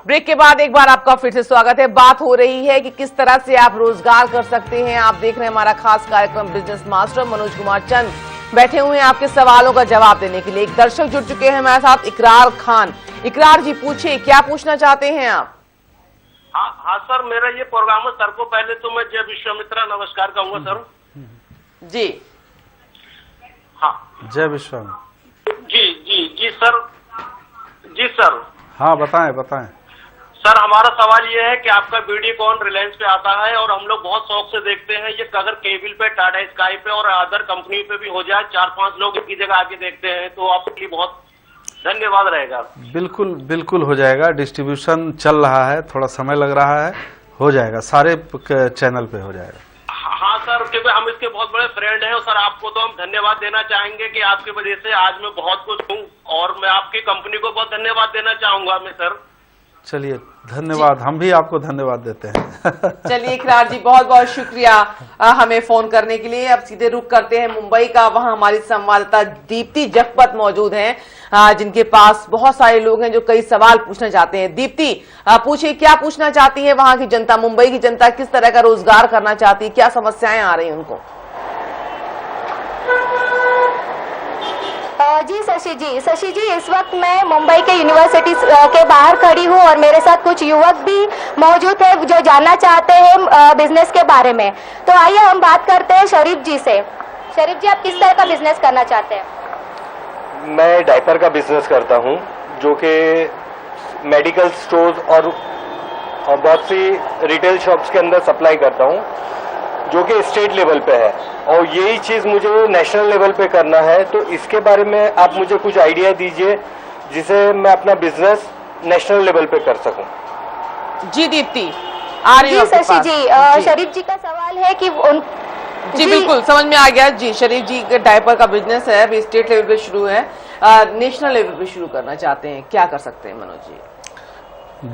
Break के बाद एक बार आपका फिर से स्वागत है। बात हो रही है कि किस तरह से आप रोजगार कर सकते हैं। आप देख रहे हैं हमारा खास कार्यक्रम बिजनेस मास्टर। मनोज कुमार चंद बैठे हुए हैं आपके सवालों का जवाब देने के लिए। एक दर्शक जुड़ चुके हैं हमारे साथ, इकरार खान। इकरार जी, पूछिए, क्या पूछना चाहते हैं आप? हाँ सर, मेरा ये प्रोग्राम है। सर को पहले तो मैं जय विश्वामित्रा नमस्कार कहूंगा सर। जी हाँ, जय विश्वामित्र। जी सर। जी सर। हाँ, बताएं। सर, हमारा सवाल ये है कि आपका वीडियोकॉन रिलायंस पे आता है और हम लोग बहुत शौक से देखते हैं। ये अगर केबल पे, टाटा स्काई पे और अदर कंपनी पे भी हो जाए, 4-5 लोग एक ही जगह आके देखते हैं, तो आपके लिए बहुत धन्यवाद रहेगा। बिल्कुल हो जाएगा। डिस्ट्रीब्यूशन चल रहा है, थोड़ा समय लग रहा है, हो जाएगा, सारे चैनल पे हो जाएगा। हाँ सर, क्योंकि हम इसके बहुत बड़े फ्रेंड हैं और सर आपको तो हम धन्यवाद देना चाहेंगे कि आपकी वजह से आज मैं बहुत कुछ हूँ और मैं आपकी कंपनी को बहुत धन्यवाद देना चाहूंगा मैं सर। चलिए, धन्यवाद। हम भी आपको धन्यवाद देते हैं। चलिए इकरार जी, बहुत बहुत शुक्रिया हमें फोन करने के लिए। अब सीधे रुख करते हैं मुंबई का। वहां हमारी संवाददाता दीप्ति जगपत मौजूद हैं, जिनके पास बहुत सारे लोग हैं जो कई सवाल पूछना चाहते हैं। दीप्ति, पूछिए, क्या पूछना चाहती है वहां की जनता? मुंबई की जनता किस तरह का रोजगार करना चाहती है? क्या समस्याएं आ रही हैं उनको? जी शशि जी, इस वक्त मैं मुंबई के यूनिवर्सिटी के बाहर खड़ी हूँ और मेरे साथ कुछ युवक भी मौजूद है जो जानना चाहते हैं बिजनेस के बारे में। तो आइए हम बात करते हैं शरीफ जी से। शरीफ जी, आप किस तरह का बिजनेस करना चाहते हैं? मैं डायपर का बिजनेस करता हूँ, जो कि मेडिकल स्टोर्स और बहुत सी रिटेल शॉप्स के अंदर सप्लाई करता हूँ, जो कि स्टेट लेवल पे है और यही चीज मुझे नेशनल लेवल पे करना है। तो इसके बारे में आप मुझे कुछ आइडिया दीजिए जिसे मैं अपना बिजनेस नेशनल लेवल पे कर सकूं। जी दीप्ति, आ रही है आपके पास। शशि जी, शरीफ जी का सवाल है कि जी बिल्कुल समझ में आ गया। जी, शरीफ जी के डायपर का बिजनेस है, अभी स्टेट लेवल पे शुरू है, नेशनल लेवल पे शुरू करना चाहते हैं, क्या कर सकते हैं मनोज जी?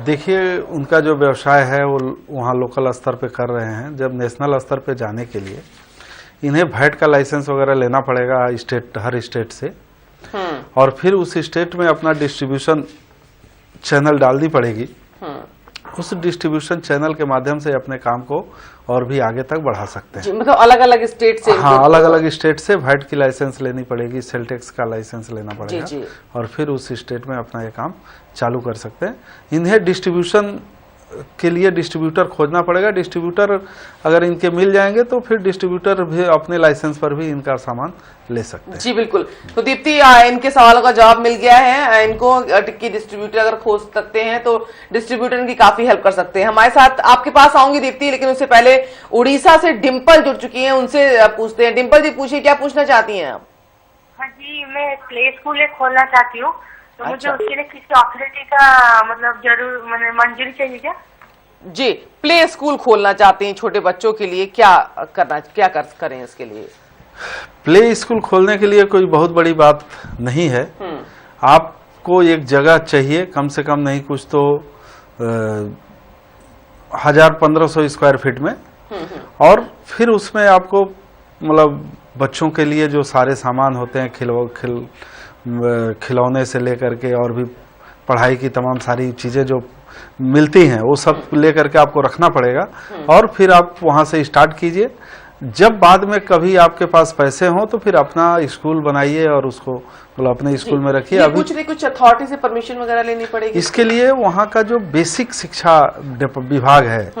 देखिए, उनका जो व्यवसाय है वो वहाँ लोकल स्तर पे कर रहे हैं। जब नेशनल स्तर पे जाने के लिए इन्हें वैट का लाइसेंस वगैरह लेना पड़ेगा हर स्टेट से, और फिर उस स्टेट में अपना डिस्ट्रीब्यूशन चैनल डालनी पड़ेगी। उस डिस्ट्रीब्यूशन चैनल के माध्यम से अपने काम को और भी आगे तक बढ़ा सकते हैं। मतलब अलग अलग स्टेट से? हाँ, अलग अलग स्टेट से वैट की लाइसेंस लेनी पड़ेगी, सेल टैक्स का लाइसेंस लेना पड़ेगा, और फिर उस स्टेट में अपना ये काम चालू कर सकते हैं। इन्हें डिस्ट्रीब्यूशन के लिए डिस्ट्रीब्यूटर खोजना पड़ेगा। डिस्ट्रीब्यूटर अगर इनके मिल जाएंगे तो फिर डिस्ट्रीब्यूटर भी अपने लाइसेंस पर भी इनका सामान ले सकते हैं। जी बिल्कुल। तो दीप्ति, इनके सवालों का जवाब मिल गया है। इनको टिक्की डिस्ट्रीब्यूटर अगर खोज सकते हैं तो डिस्ट्रीब्यूटर इनकी काफी हेल्प कर सकते हैं। हमारे साथ आपके पास आऊंगी दीप्ति, लेकिन उससे पहले उड़ीसा से डिम्पल जुड़ चुकी हैं, उनसे पूछते हैं। डिम्पल जी, पूछिए, क्या पूछना चाहती हैं आप? हाँ जी, मैं प्ले स्कूल खोलना चाहती हूँ, तो मुझे उसके लिए किसी अथॉरिटी का मतलब जरूर मंजूरी चाहिए क्या? जी, प्ले स्कूल खोलना चाहते हैं छोटे बच्चों के लिए, क्या करें इसके लिए? प्ले स्कूल खोलने के लिए कोई बहुत बड़ी बात नहीं है। आपको एक जगह चाहिए, कम से कम नहीं कुछ तो 1000-1500 स्क्वायर फीट में, और फिर उसमें आपको मतलब बच्चों के लिए जो सारे सामान होते हैं, खिलौने से लेकर के और भी पढ़ाई की तमाम सारी चीजें जो मिलती हैं, वो सब लेकर के आपको रखना पड़ेगा, और फिर आप वहां से स्टार्ट कीजिए। जब बाद में कभी आपके पास पैसे हों तो फिर अपना स्कूल बनाइए और उसको मतलब अपने स्कूल में रखिए। अभी कुछ अथॉरिटी से परमिशन वगैरह लेनी पड़ेगी इसके लिए? वहाँ का जो बेसिक शिक्षा विभाग है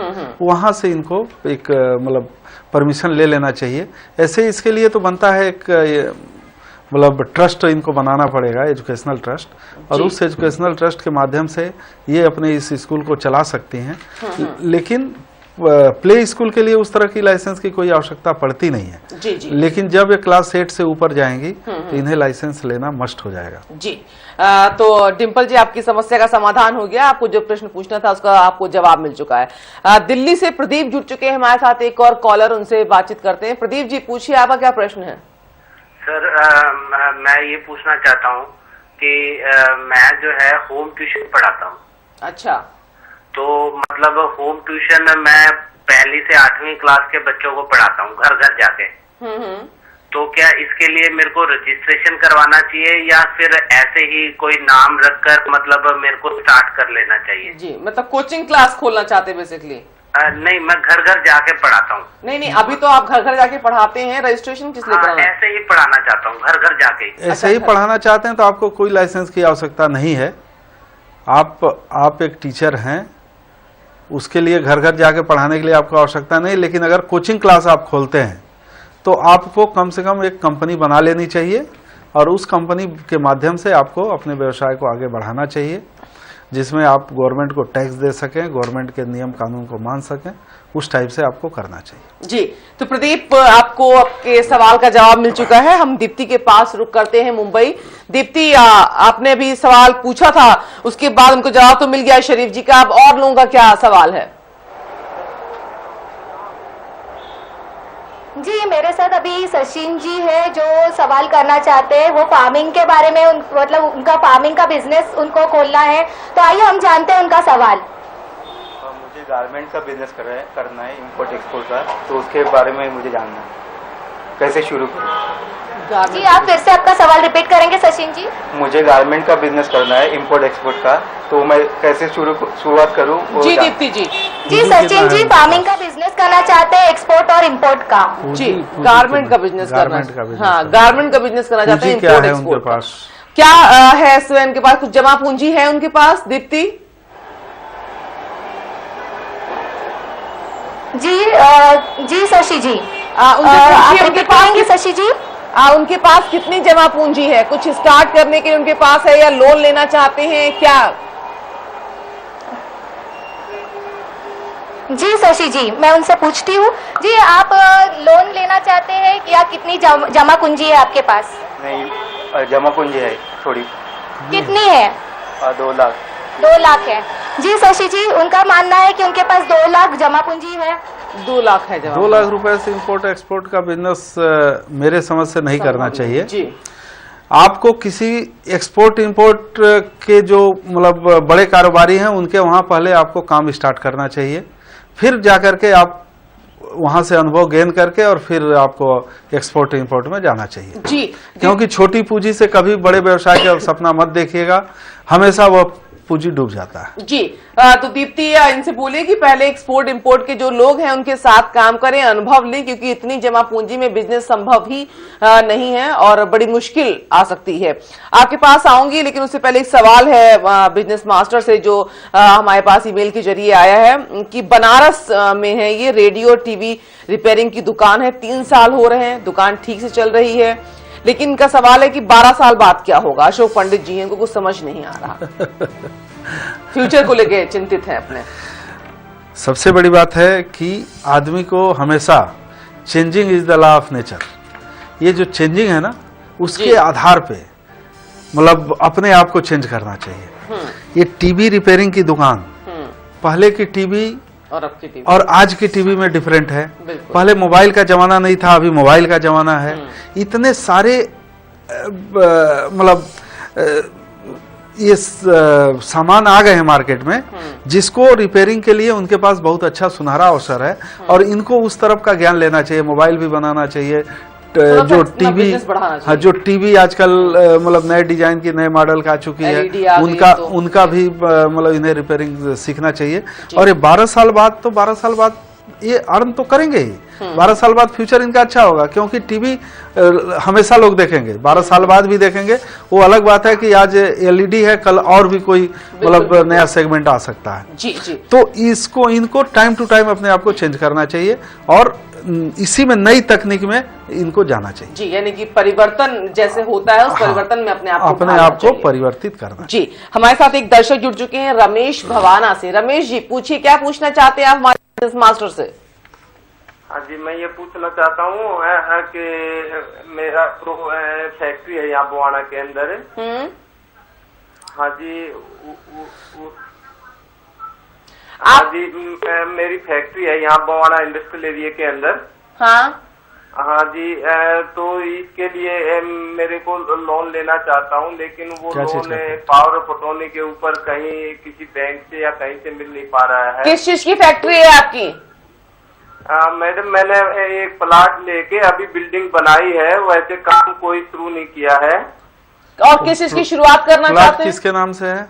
वहाँ से इनको एक मतलब परमिशन ले लेना चाहिए। ऐसे इसके लिए तो बनता है एक मतलब ट्रस्ट इनको बनाना पड़ेगा, एजुकेशनल ट्रस्ट, और उस एजुकेशनल ट्रस्ट के माध्यम से ये अपने इस स्कूल को चला सकती हैं। लेकिन प्ले स्कूल के लिए उस तरह की लाइसेंस की कोई आवश्यकता पड़ती नहीं है। जी। लेकिन जब ये क्लास 8 से ऊपर जाएंगी तो इन्हें लाइसेंस लेना मस्ट हो जाएगा। जी। तो डिम्पल जी, आपकी समस्या का समाधान हो गया। आपको जो प्रश्न पूछना था उसका आपको जवाब मिल चुका है। दिल्ली से प्रदीप जुड़ चुके हैं हमारे साथ, एक और कॉलर, उनसे बातचीत करते हैं। प्रदीप जी, पूछिए, आपका क्या प्रश्न है? सर, मैं ये पूछना चाहता हूँ कि मैं जो है होम ट्यूशन पढ़ाता हूँ। अच्छा। तो मतलब होम ट्यूशन मैं 1ली से 8वीं क्लास के बच्चों को पढ़ाता हूँ घर घर जाके। तो क्या इसके लिए मेरे को रजिस्ट्रेशन करवाना चाहिए या फिर ऐसे ही कोई नाम रखकर मतलब मेरे को स्टार्ट कर लेना चाहिए? जी, मतलब कोचिंग क्लास खोलना चाहते हैं बेसिकली? नहीं, मैं घर घर जाके पढ़ाता हूँ। नहीं, अभी तो आप घर घर जाके पढ़ाते हैं, रजिस्ट्रेशन किस लिए कराना? ऐसे ही पढ़ाना चाहता हूँ, घर घर जाके। ऐसे ही पढ़ाना चाहते हैं तो आपको कोई लाइसेंस की आवश्यकता नहीं है। आप एक टीचर हैं, उसके लिए घर घर जाके पढ़ाने के लिए आपको आवश्यकता नहीं। लेकिन अगर कोचिंग क्लास आप खोलते हैं तो आपको कम से कम एक कंपनी बना लेनी चाहिए और उस कंपनी के माध्यम से आपको अपने व्यवसाय को आगे बढ़ाना चाहिए, जिसमें आप गवर्नमेंट को टैक्स दे सकें, गवर्नमेंट के नियम कानून को मान सकें। उस टाइप से आपको करना चाहिए। जी, तो प्रदीप, आपको आपके सवाल का जवाब मिल चुका है। हम दीप्ति के पास रुक करते हैं, मुंबई। दीप्ति, आपने भी सवाल पूछा था, उसके बाद उनको जवाब तो मिल गया शरीफ जी का। अब और लोगों का क्या सवाल है? जी, मेरे साथ अभी सचिन जी है जो सवाल करना चाहते हैं। वो फार्मिंग के बारे में मतलब उनका फार्मिंग का बिजनेस उनको खोलना है, तो आइए हम जानते हैं उनका सवाल। मुझे गारमेंट का बिजनेस करना है, इंपोर्ट एक्सपोर्ट का, तो उसके बारे में मुझे जानना है, कैसे शुरू करूँ? जी, आप फिर से आपका सवाल रिपीट करेंगे सचिन जी? मुझे गारमेंट का बिजनेस करना है, इंपोर्ट एक्सपोर्ट का, तो मैं कैसे शुरुआत करूँ? जी दीप्ति जी। जी सचिन जी, फार्मिंग का बिजनेस करना चाहते हैं, एक्सपोर्ट और इंपोर्ट का। जी, गारमेंट का बिजनेस करना। हाँ, गारमेंट का बिजनेस करना चाहते हैं, क्या इंपोर्ट है उनके एक्सपोर्ट पास? क्या है स्वयं के पास? कुछ जमा पूंजी है उनके पास, दीप्ति? जी शशि जी, आप उनके पास शशि जी, उनके पास कितनी जमा पूंजी है? कुछ स्टार्ट करने के लिए उनके पास है या लोन लेना चाहते हैं क्या? जी शशि जी, मैं उनसे पूछती हूँ। जी, आप लोन लेना चाहते हैं या कितनी जमा पूंजी है आपके पास? नहीं, जमा पूंजी है थोड़ी। कितनी है? 2 लाख। 2 लाख है। जी शशि जी, उनका मानना है कि उनके पास 2 लाख जमा पूंजी है। 2 लाख है जमा। 2 लाख रुपए से इंपोर्ट एक्सपोर्ट का बिजनेस मेरे समझ से नहीं करना चाहिए जी। आपको किसी एक्सपोर्ट इंपोर्ट के जो मतलब बड़े कारोबारी हैं उनके वहां पहले आपको काम स्टार्ट करना चाहिए, फिर जाकर के आप वहां से अनुभव गेन करके और फिर आपको एक्सपोर्ट इंपोर्ट में जाना चाहिए जी। क्योंकि छोटी पूंजी से कभी बड़े व्यवसाय का सपना मत देखिएगा, हमेशा वह पूंजी डूब जाता है। जी, तो दीप्ति इनसे बोलिए कि पहले एक्सपोर्ट इंपोर्ट के जो लोग हैं उनके साथ काम करें, अनुभव लें, क्योंकि इतनी जमा पूंजी में बिजनेस संभव ही नहीं है और बड़ी मुश्किल आ सकती है। आपके पास आऊंगी, लेकिन उससे पहले एक सवाल है बिजनेस मास्टर से जो हमारे पास ईमेल के जरिए आया है कि बनारस में है ये रेडियो टीवी रिपेयरिंग की दुकान है, 3 साल हो रहे हैं, दुकान ठीक से चल रही है, लेकिन इनका सवाल है कि 12 साल बाद क्या होगा। अशोक पंडित जी हैं, इनको कुछ समझ नहीं आ रहा, फ्यूचर को लेके चिंतित है अपने। सबसे बड़ी बात है कि आदमी को हमेशा changing is the law of nature, ये जो चेंजिंग है ना उसके आधार पे मतलब अपने आप को चेंज करना चाहिए। ये टीवी रिपेयरिंग की दुकान पहले की टीवी और अब की टीवी और आज की टीवी में डिफरेंट है। पहले मोबाइल का जमाना नहीं था, अभी मोबाइल का जमाना है। इतने सारे मतलब ये सामान आ गए हैं मार्केट में जिसको रिपेयरिंग के लिए उनके पास बहुत अच्छा सुनहरा अवसर है और इनको उस तरफ का ज्ञान लेना चाहिए, मोबाइल भी बनाना चाहिए, जो टीवी जो टीवी आजकल मतलब नए डिजाइन की नए मॉडल का आ चुकी है उनका भी मतलब इन्हें रिपेयरिंग सीखना चाहिए। और ये 12 साल बाद तो 12 साल बाद ये अर्न तो करेंगे ही, 12 साल बाद फ्यूचर इनका अच्छा होगा क्योंकि टीवी हमेशा लोग देखेंगे, 12 साल बाद भी देखेंगे। वो अलग बात है कि आज एलईडी है, कल और भी कोई मतलब नया सेगमेंट आ सकता है। जी जी। तो इनको टाइम टू टाइम अपने आप को चेंज करना चाहिए और इसी में नई तकनीक में इनको जाना चाहिए। जी, यानी कि परिवर्तन जैसे होता है उस परिवर्तन में अपने आप को परिवर्तित करना। जी, हमारे साथ एक दर्शक जुड़ चुके हैं रमेश भवाना से। रमेश जी, पूछिए, क्या पूछना चाहते हैं आप हमारे बिजनेस मास्टर से? हाँ जी, मैं ये पूछना चाहता हूँ कि मेरा फैक्ट्री है यहाँ बुआना के अंदर। हाँ जी, हाँ जी, मेरी फैक्ट्री है यहाँ बुआना इंडस्ट्रियल एरिया के अंदर। हाँ जी, तो इसके लिए मेरे को लोन लेना चाहता हूँ, लेकिन वो लोन पावर पटौनी के ऊपर कहीं किसी बैंक से या कहीं से मिल नहीं पा रहा है। किस चीज की फैक्ट्री है आपकी? मैडम मैंने एक प्लाट लेके अभी बिल्डिंग बनाई है, वैसे काम कोई शुरू नहीं किया है। और किस चीज की शुरुआत करना चाहते हैं? किसके नाम से है?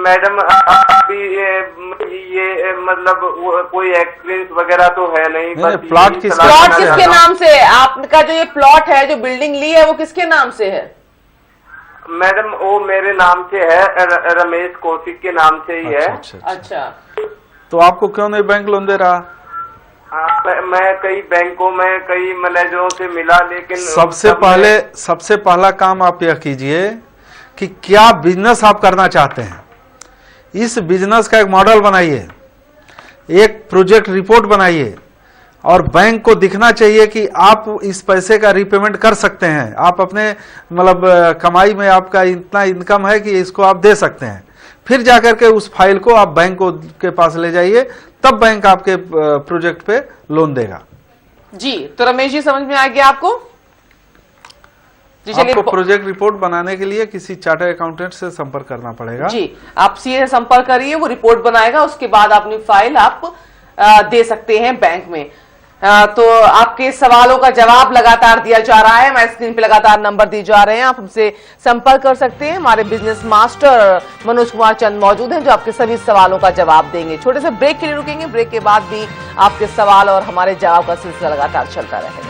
मैडम अभी ये मतलब कोई एक्सपीरियंस वगैरह तो है नहीं, बस प्लॉट किसके नाम से है? आपका जो ये प्लॉट है, जो बिल्डिंग ली है, वो किसके नाम से है? मैडम वो मेरे नाम से है, रमेश कौशिक के नाम से ही है। अच्छा, तो आपको क्यों नहीं बैंक लोन दे रहा? मैं कई बैंकों में कई मैनेजरों से मिला, लेकिन सबसे पहला काम आप यह कीजिए कि क्या बिजनेस आप करना चाहते हैं। इस बिजनेस का एक मॉडल बनाइए, एक प्रोजेक्ट रिपोर्ट बनाइए, और बैंक को दिखना चाहिए कि आप इस पैसे का रीपेमेंट कर सकते हैं। आप अपने मतलब कमाई में आपका इतना इनकम है कि इसको आप दे सकते हैं। फिर जाकर के उस फाइल को आप बैंक के पास ले जाइए, तब बैंक आपके प्रोजेक्ट पे लोन देगा। जी, तो रमेश जी समझ में आ गया आपको? आपको प्रोजेक्ट रिपोर्ट बनाने के लिए किसी चार्टर्ड अकाउंटेंट से संपर्क करना पड़ेगा। जी, आप सीए से संपर्क करिए, वो रिपोर्ट बनाएगा, उसके बाद अपनी फाइल आप दे सकते हैं बैंक में। तो आपके सवालों का जवाब लगातार दिया जा रहा है, हमारे स्क्रीन पे लगातार नंबर दिए जा रहे हैं, आप हमसे संपर्क कर सकते हैं। हमारे बिजनेस मास्टर मनोज कुमार चंद मौजूद हैं, जो आपके सभी सवालों का जवाब देंगे। छोटे से ब्रेक के लिए रुकेंगे, ब्रेक के बाद भी आपके सवाल और हमारे जवाब का सिलसिला लगातार चलता रहेगा।